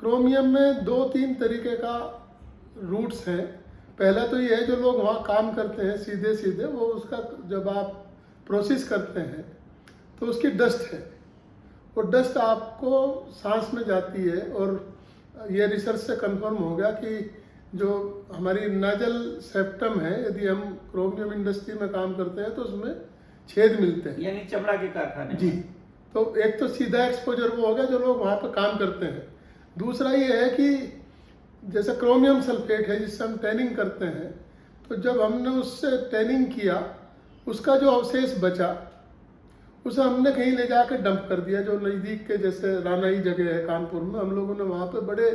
Chromium में 2-3 तरीके का रूट्स हैं। पहला तो ये है जो लोग वहाँ काम करते हैं सीधे सीधे, वो उसका जब आप प्रोसेस करते हैं तो उसकी डस्ट है, वो डस्ट आपको सांस में जाती है। और ये रिसर्च से कंफर्म हो गया कि जो हमारी नाजल सेप्टम है, यदि हम क्रोमियम इंडस्ट्री में काम करते हैं तो उसमें छेद मिलते हैं, यानी चमड़ा के कारखाने जी। तो एक तो सीधा एक्सपोजर वो हो गया जो लोग वहाँ पर काम करते हैं। दूसरा ये है कि जैसे क्रोमियम सल्फेट है जिससे हम टैनिंग करते हैं, तो जब हमने उससे टैनिंग किया उसका जो अवशेष बचा उसे हमने कहीं ले जाकर डंप कर दिया, जो नज़दीक के जैसे रानाई जगह है कानपुर में, हम लोगों ने वहाँ पे बड़े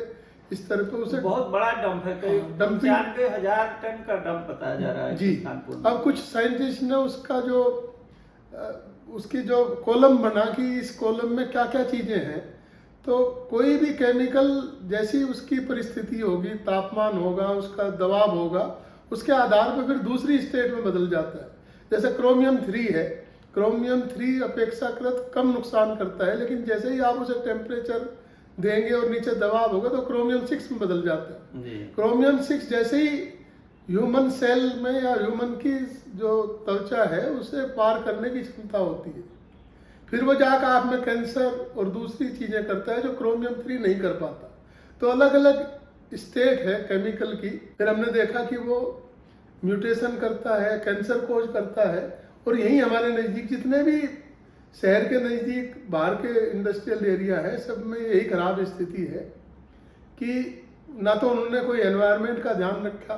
इस तरह पे उसे बहुत बड़ा डंप है, करीब डंपिंग 95,000 टन का डंप बताया जा रहा है जी। कानपुर में। अब कुछ साइंटिस्ट ने उसका जो उसकी जो कॉलम बना कि इस कॉलम में क्या क्या चीज़ें हैं, तो कोई भी केमिकल जैसी उसकी परिस्थिति होगी, तापमान होगा, उसका दबाव होगा, उसके आधार पर फिर दूसरी स्टेट में बदल जाता है। जैसे क्रोमियम 3 है, क्रोमियम 3 अपेक्षाकृत कम नुकसान करता है, लेकिन जैसे ही आप उसे टेम्परेचर देंगे और नीचे दबाव होगा तो क्रोमियम 6 में बदल जाता है जी। क्रोमियम 6 जैसे ही ह्यूमन सेल में या ह्यूमन की जो त्वचा है उसे पार करने की क्षमता होती है, फिर वो जाकर आप में कैंसर और दूसरी चीज़ें करता है जो क्रोमियम 3 नहीं कर पाता। तो अलग अलग स्टेट है केमिकल की। फिर हमने देखा कि वो म्यूटेशन करता है, कैंसर कोज करता है। और यहीं हमारे नज़दीक जितने भी शहर के नज़दीक बाहर के इंडस्ट्रियल एरिया है, सब में यही खराब स्थिति है कि ना तो उन्होंने कोई एनवायरनमेंट का ध्यान रखा,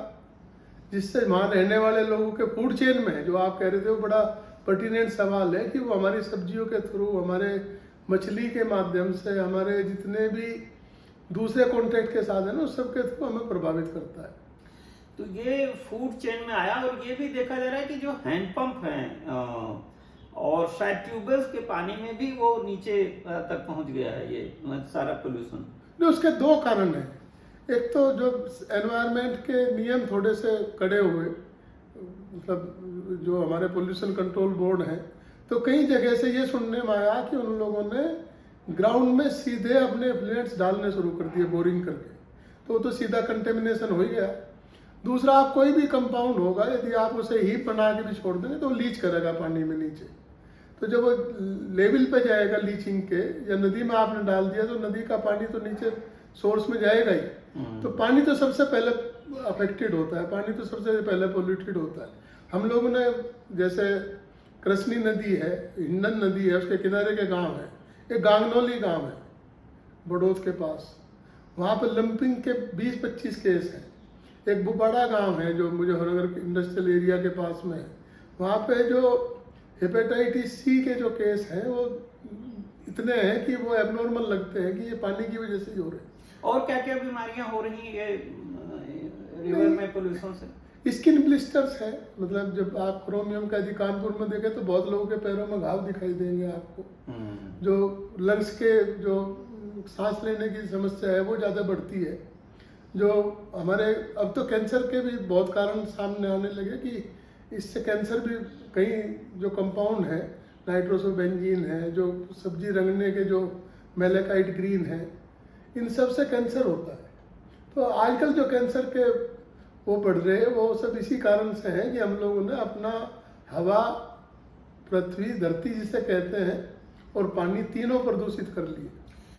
जिससे वहाँ रहने वाले लोगों के फूड चेन में जो आप कह रहे थे वो बड़ा पर्टिनेंट सवाल है कि वो हमारी सब्जियों के थ्रू, हमारे मछली के माध्यम से, हमारे जितने भी दूसरे कॉन्टैक्ट के साधन है उस सब के थ्रू हमें प्रभावित करता है। तो ये फूड चेन में आया। और ये भी देखा जा रहा है कि जो हैंडपंप हैं और शायद ट्यूबवेल्स के पानी में भी वो नीचे तक पहुंच गया है ये सारा पोल्यूशन। उसके 2 कारण हैं। एक तो जो एनवायरनमेंट के नियम थोड़े से कड़े हुए, मतलब जो हमारे पोल्यूशन कंट्रोल बोर्ड है, तो कई जगह से ये सुनने में आया कि उन लोगों ने ग्राउंड में सीधे अपने एफ्लुएंट्स डालने शुरू कर दिए बोरिंग करके, तो वो तो सीधा कंटेमिनेशन हो ही गया। दूसरा, आप कोई भी कंपाउंड होगा यदि आप उसे हीप बना के भी छोड़ देंगे तो लीच करेगा पानी में नीचे, तो जब वो लेवल पे जाएगा लीचिंग के, या नदी में आपने डाल दिया तो नदी का पानी तो नीचे सोर्स में जाएगा ही। तो पानी तो सबसे पहले अफेक्टेड होता है, पानी तो सबसे पहले पोल्यूटेड होता है। हम लोगों ने जैसे कृष्णी नदी है, हिंडन नदी है, उसके किनारे के गांव है, एक गांगनौली गांव है बड़ौद के पास, वहाँ पे लंपिंग के 20-25 केस हैं। एक बुबाड़ा गांव है जो मुजफ्फरनगर इंडस्ट्रियल एरिया के पास में है, वहाँ पे जो हेपेटाइटिस सी के जो केस हैं वो इतने हैं कि वो एबनॉर्मल लगते हैं कि ये पानी की वजह से ही हो रहे हैं। और क्या क्या बीमारियां हो रही हैं ये रिवर में पोल्यूशन से? स्किन ब्लिस्टर्स है, मतलब जब आप क्रोमियम का यदि कानपुर में देखें तो बहुत लोगों के पैरों में घाव दिखाई देंगे आपको। जो लंग्स के जो सांस लेने की समस्या है वो ज़्यादा बढ़ती है। जो हमारे अब तो कैंसर के भी बहुत कारण सामने आने लगे कि इससे कैंसर भी कई जो कंपाउंड है, नाइट्रोसोबेंजीन है, जो सब्जी रंगने के जो मेलेकाइट ग्रीन है, इन सब से कैंसर होता है। तो आजकल जो कैंसर के वो बढ़ रहे हैं वो सब इसी कारण से हैं कि हम लोगों ने अपना हवा, पृथ्वी, धरती जिसे कहते हैं, और पानी तीनों प्रदूषित कर लिए।